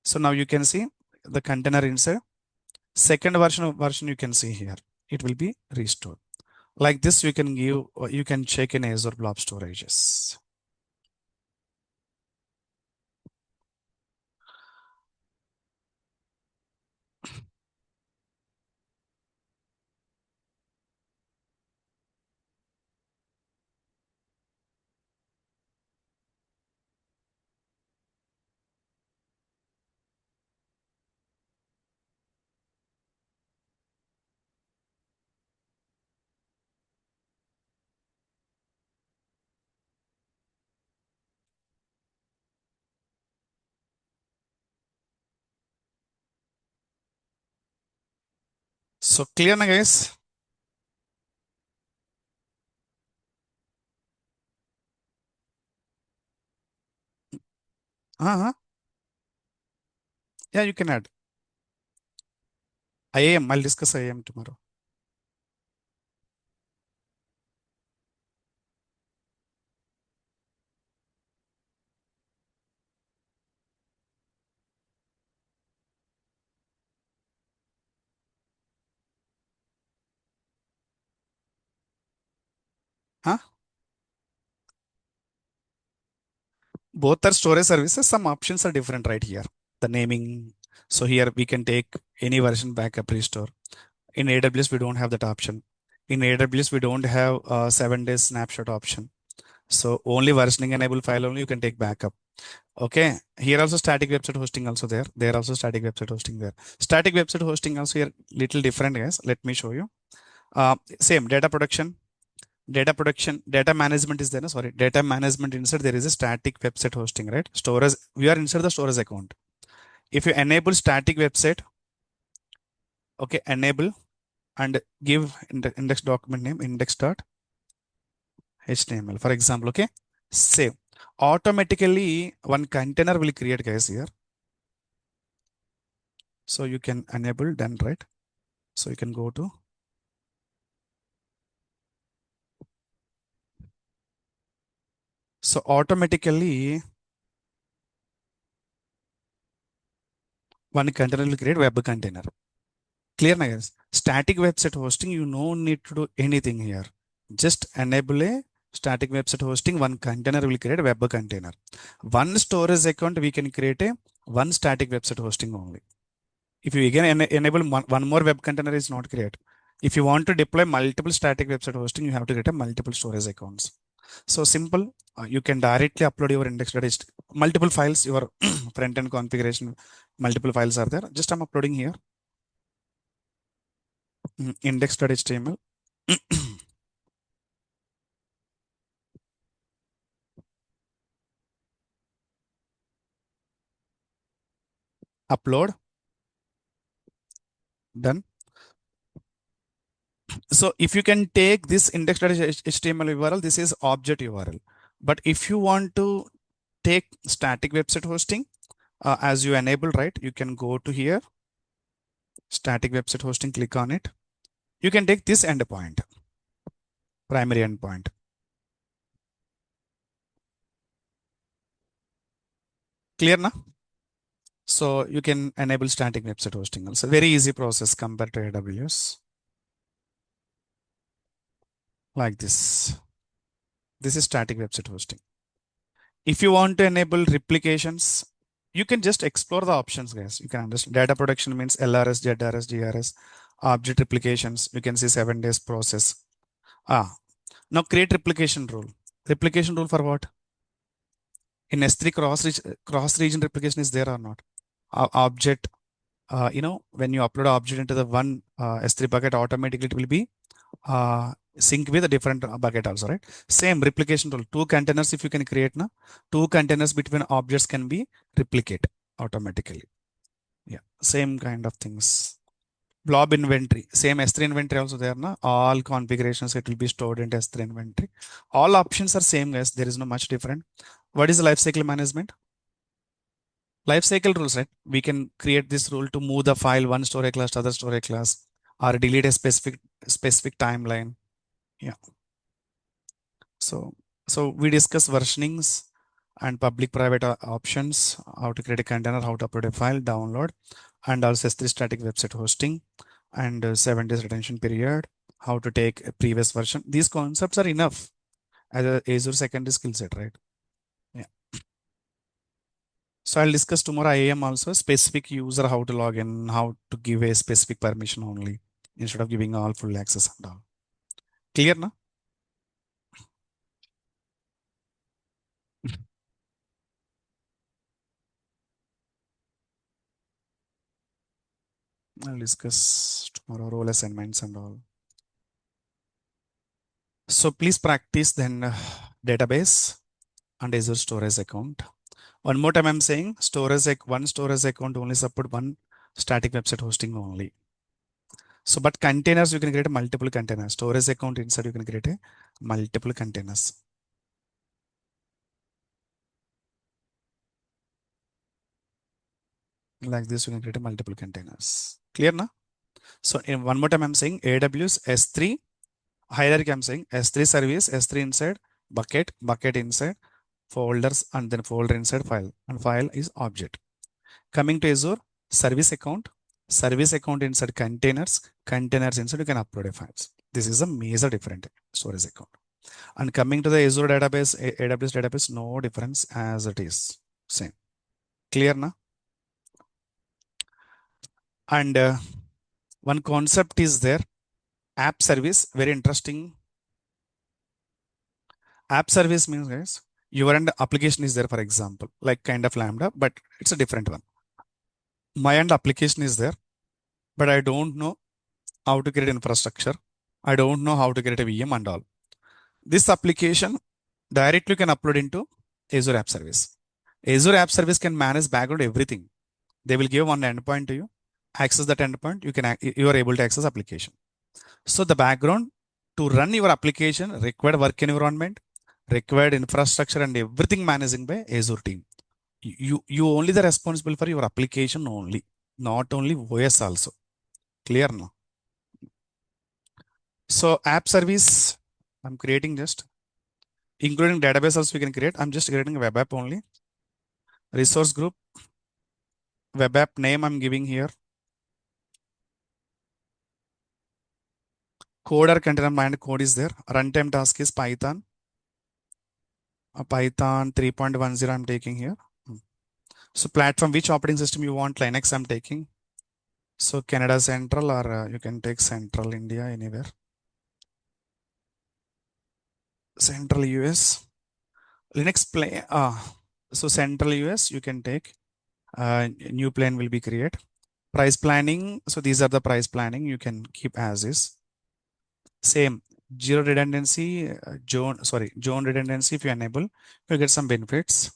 So now you can see the container inside. Second version you can see here. It will be restored. Like this, you can check in Azure Blob Storages. So clear na guys? Uh-huh. Yeah, you can add. IAM, I'll discuss IAM tomorrow. Huh? Both are storage services. Some options are different right here. The naming. So here we can take any version backup restore. In AWS, we don't have that option. In AWS, we don't have a 7 days snapshot option. So only versioning enable file only you can take backup. Okay. Here also static website hosting also there. There also static website hosting there. Static website hosting also here little different guys. Let me show you. Same data production. Data production, data management is there. No? Sorry, data management inside there is a static website hosting, right? Storage, we are inside the storage account. If you enable static website, okay, enable and give index document name index.html, for example, okay, save. Automatically one container will create, guys, here. So you can enable done, right? So you can go to so automatically one container will create web container. Clear na guys? Static website hosting, you no need to do anything here. Just enable a static website hosting, one container will create a web container. One storage account, we can create a one static website hosting only. If you again enable one more web container is not create. If you want to deploy multiple static website hosting, you have to create a multiple storage accounts. So simple, you can directly upload your index.html, multiple files, your front end configuration, multiple files are there. Just I'm uploading here. Index.html. Upload, done. So if you can take this index.html URL, this is object URL. But if you want to take static website hosting, as you enable, right, you can go to here, static website hosting, click on it. You can take this endpoint, primary endpoint. Clear now? So you can enable static website hosting also. Very easy process compared to AWS. Like this. This is static website hosting. If you want to enable replications, you can just explore the options, guys. You can understand data production means LRS, ZRS, GRS, object replications. You can see 7 days process. Now create replication rule. Replication rule for what? In S3 cross region replication is there or not? Object, when you upload object into the one S3 bucket, automatically it will be sync with a different bucket also, right? Same replication rule. Two containers, if you can create now, two containers between objects can be replicate automatically. Yeah, same kind of things. Blob inventory, same S3 inventory also there now. All configurations, it will be stored in S3 inventory. All options are same, guys. There is no much different. What is the lifecycle management? Lifecycle rules, right? We can create this rule to move the file one storage class to other storage class, or delete a specific timeline. Yeah. So we discuss versionings and public private options, how to create a container, how to upload a file, download, and also S3 static website hosting, and 7 days retention period, how to take a previous version. These concepts are enough as a Azure secondary skill set, right? Yeah. So I'll discuss tomorrow IAM also, specific user, how to log in, how to give a specific permission only instead of giving all full access and all. Clear now? I'll discuss tomorrow role assignments and all. So please practice then database and Azure storage account. One more time I'm saying one storage account only support one static website hosting only. So but containers, you can create a multiple containers. Storage account inside you can create a multiple containers. Like this, you can create a multiple containers. Clear now? So in one more time I'm saying AWS S3 hierarchy, I'm saying S3 service, S3 inside, bucket inside, folders, and then folder inside file, and file is object. Coming to Azure, service account inside containers inside you can upload a files. This is a major different storage account. And coming to the Azure database, AWS database, no difference as it is same. Clear now? And one concept is there, app service, very interesting. App service means, guys, your end application is there, for example, like kind of Lambda, but it's a different one. My end application is there, but I don't know how to create infrastructure. I don't know how to create a VM and all. This application directly can upload into Azure App Service. Azure App Service can manage background everything. They will give one endpoint to you. Access that endpoint, you are able to access application. So the background to run your application required work environment, required infrastructure, and everything managing by Azure team. You only the responsible for your application only, not only OS also. Clear now? So app service, I'm creating just including database also we can create. I'm just creating a web app only. Resource group, web app name I'm giving here. Coder container mind code is there. Runtime task is Python. Python 3.10 I'm taking here. So platform, which operating system you want? Linux I'm taking. So Canada Central, or you can take Central India, anywhere. Central US. Linux play. So Central US you can take. New plan will be created. Price planning. So these are the price planning. You can keep as is. Same. Zero redundancy. Zone redundancy. If you enable, you get some benefits.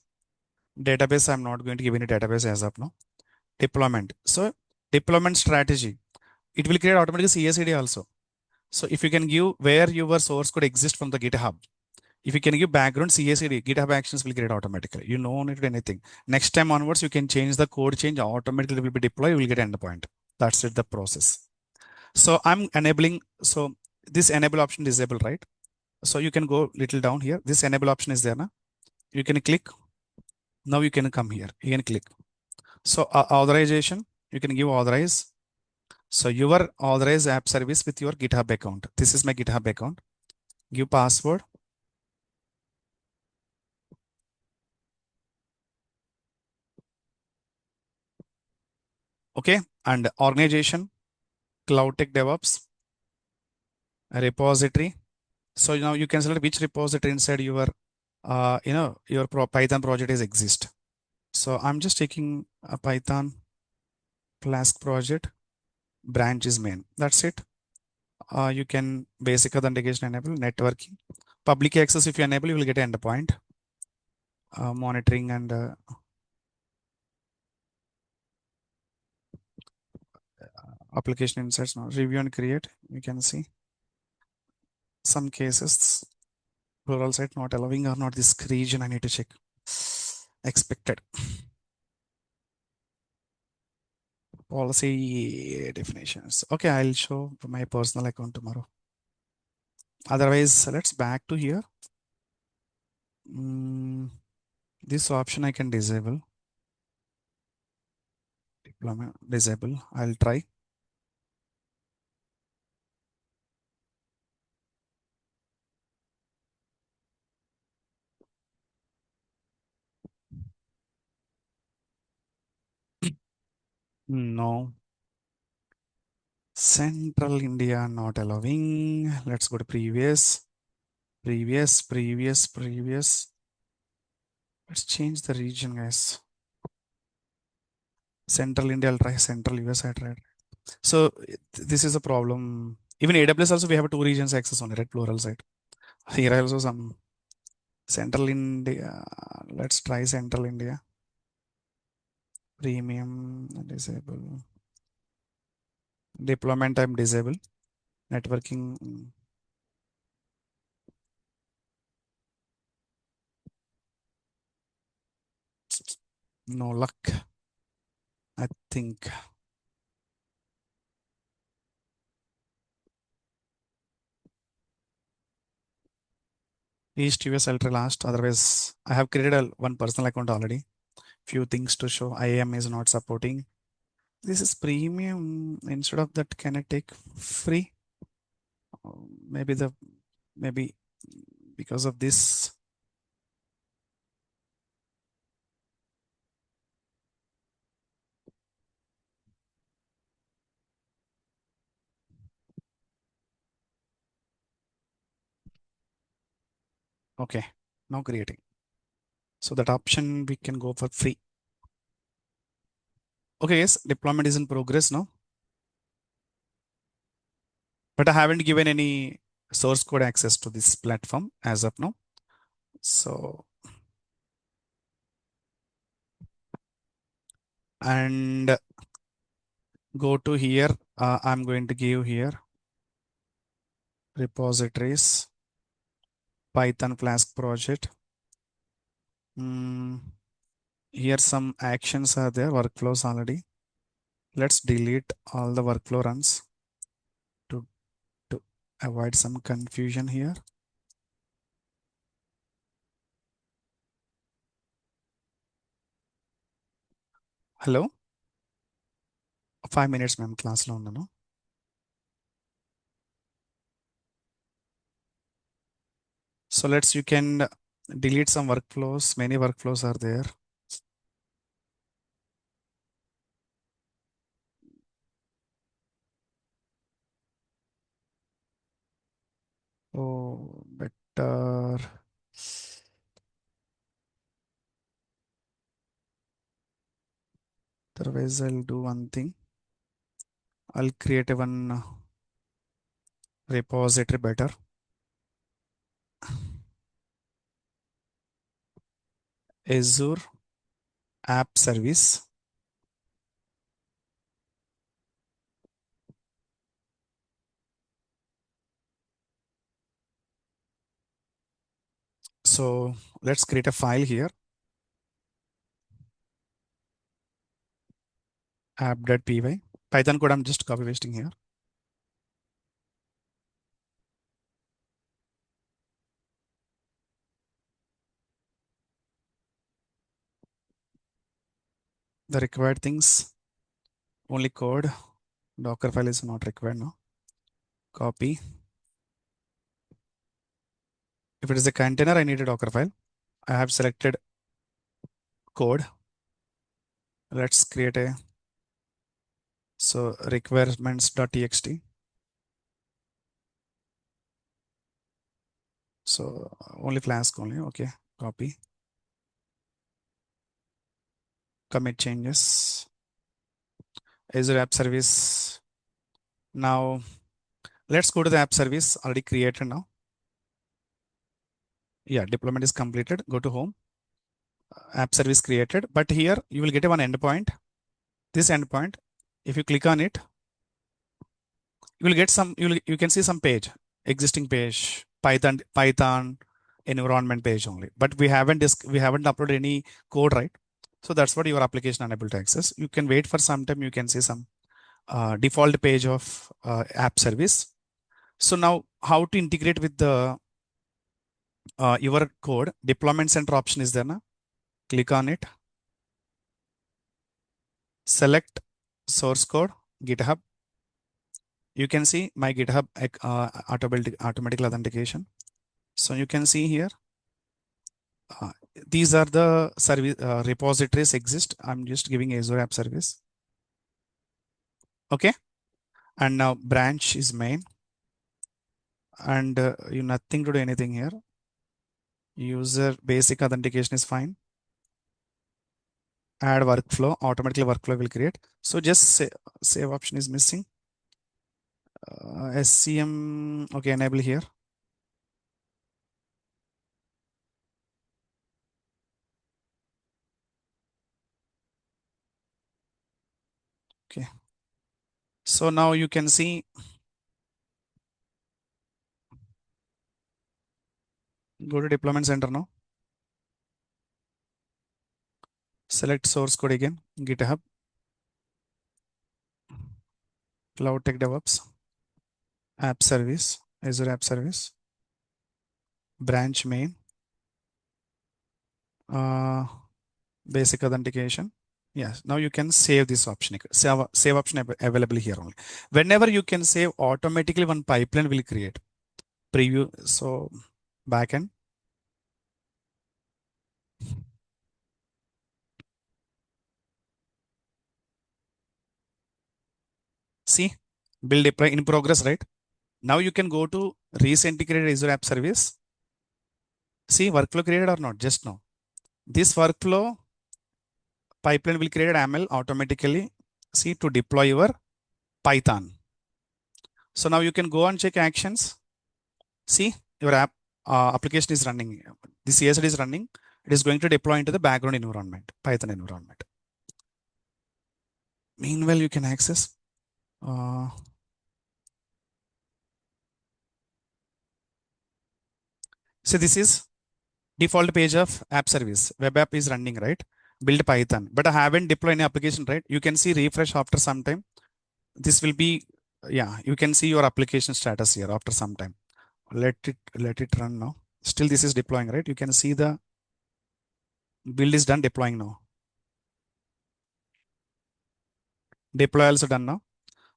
Database, I'm not going to give any database as of now. Deployment. So deployment strategy. It will create automatically CI/CD also. So if you can give where your source code exists from the GitHub, if you can give background CI/CD, GitHub Actions will create automatically. You no need to do anything. Next time onwards, you can change the code change automatically will be deployed. You will get endpoint. That's it, the process. So I'm enabling. So this enable option disable, right? So you can go little down here. This enable option is there now. You can click. Now you can come here. You can click. So authorization, you can give authorize. So your authorize app service with your GitHub account. This is my GitHub account. Give password. Okay. And organization, Cloud Tech DevOps, repository. So now you can select which repository inside your, your Python project is exist. So I'm just taking a Python Flask project. Branch is main. That's it. You can basic authentication enable, networking, public access. If you enable, you will get an endpoint. Monitoring and application insights. Now review and create. You can see some cases plural site not allowing or not this region. I need to check. Expected policy definitions. Okay, I'll show my personal account tomorrow. Otherwise, let's back to here. This option I can disable. Deployment disable. I'll try. No. Central India not allowing. Let's go to previous. Previous. Let's change the region, guys. Central India, I'll try. Central US, I tried. So this is a problem. Even AWS also, we have two regions access on it, right? Plural site. Here also some Central India. Let's try Central India. Premium disable. Deployment time disable. Networking. No luck. I think. East US I'll try last. Otherwise, I have created one personal account already. Few things to show. IAM is not supporting. This is premium. Instead of that, can I take free? Maybe because of this. Okay, now creating. So that option we can go for free. Okay, yes, deployment is in progress now. But I haven't given any source code access to this platform as of now. So, and go to here. I'm going to give here repositories, Python Flask project. Here some actions are there, workflows already. Let's delete all the workflow runs to avoid some confusion here. Hello, 5 minutes ma'am, class lo unnanu. So you can delete some workflows. Many workflows are there. Oh, better. Otherwise, I'll do one thing. I'll create a one repository better. Azure App Service. So let's create a file here. App.py. Python code I'm just copy pasting here. The required things, only code. Docker file is not required now. Copy. If it is a container, I need a Docker file. I have selected code. Let's create a requirements.txt. So only Flask only. Okay. Copy. Commit changes. Azure App Service. Now let's go to the app service already created now. Yeah, deployment is completed. Go to home. App service created, but here you will get a one endpoint. This endpoint, if you click on it, you will get some, you can see some page, existing page, Python environment page only, but we haven't uploaded any code, right? So that's what your application unable to access. You can wait for some time. You can see some default page of app service. So now how to integrate with the your code? Deployment center option is there now. Click on it. Select source code, GitHub. You can see my GitHub automatic authentication. So you can see here, these are the service repositories exist. I'm just giving Azure App Service. Okay. And now branch is main. And you nothing to do anything here. User basic authentication is fine. Add workflow, automatically workflow will create. So just save option is missing. SCM, okay, enable here. Okay. So now you can see, go to deployment center now. Select source code again, GitHub, Cloud Tech DevOps, App Service, Azure App Service, branch main, basic authentication. Yes, now you can save this option. Save option available here only. Whenever you can save, automatically one pipeline will create. Preview, so backend. See, build deploy in progress, right? Now you can go to recent created Azure App Service. See, workflow created or not, just now. This workflow pipeline will create ML automatically, see, to deploy your Python. So now you can go and check actions. See, your app application is running. The CSD is running. It is going to deploy into the background environment, Python environment. Meanwhile, you can access. So this is default page of app service. Web app is running, right? Build Python, but I haven't deployed any application, right? You can see refresh after some time. This will be, yeah, you can see your application status here after some time. Let it run now. Still this is deploying, right? You can see the build is done, deploying now. Deploy also done now.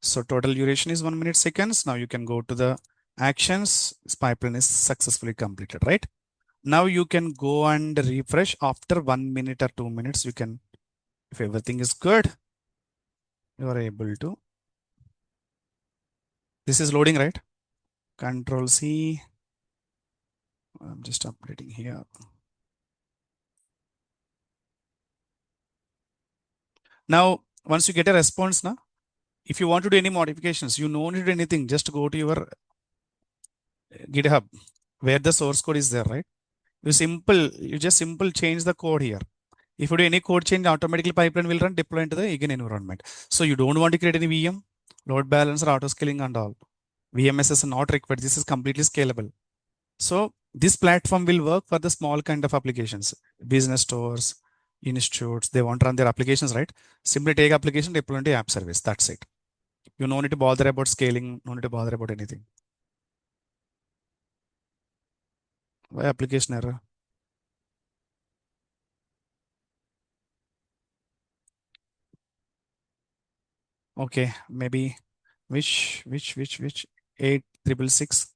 So total duration is 1 minute seconds. Now you can go to the actions. This pipeline is successfully completed, right? Now you can go and refresh after 1 minute or 2 minutes. You can, if everything is good, you are able to. This is loading, right? Control C. I'm just updating here. Now, once you get a response now, if you want to do any modifications, you don't need anything. Just go to your GitHub where the source code is there, right? You just simple change the code here. If you do any code change, automatically pipeline will run, deploy into the Eigen environment. So you don't want to create any VM, load balancer, auto scaling and all. VMS is not required. This is completely scalable. So this platform will work for the small kind of applications, business stores, institutes, they want to run their applications, right? Simply take application, deploy into app service. That's it. You don't need to bother about scaling, no need to bother about anything. Why application error? Okay, maybe which 8666.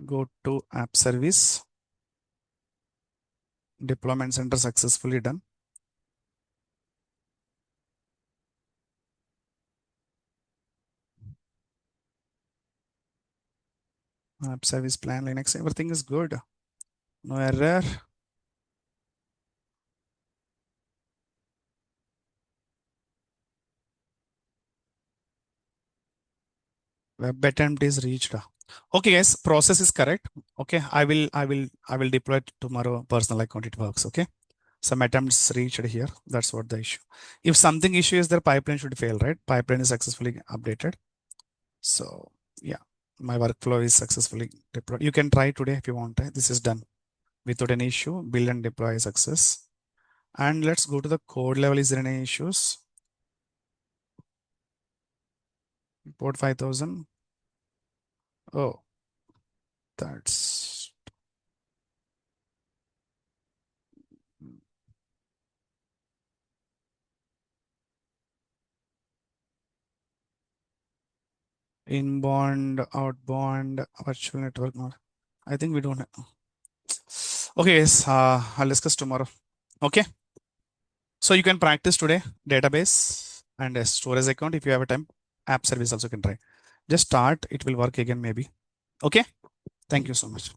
Go to app service, deployment center successfully done. App service plan, Linux, everything is good. No error. Web attempt is reached. Okay, guys, process is correct. Okay, I will deploy it tomorrow. Personal account, it works. Okay, some attempts reached here. That's what the issue. If something issue is there, pipeline should fail, right? Pipeline is successfully updated. So yeah, my workflow is successfully deployed. You can try today if you want. This is done without any issue. Build and deploy success. And let's go to the code level. Is there any issues? Port 5000. Oh, that's inbound, outbound, virtual network. No, I think we don't have. Okay, yes, I'll discuss tomorrow. Okay. So you can practice today database and a storage account if you have a time. App service also can try. Just start. It will work again maybe. Okay. Thank you so much.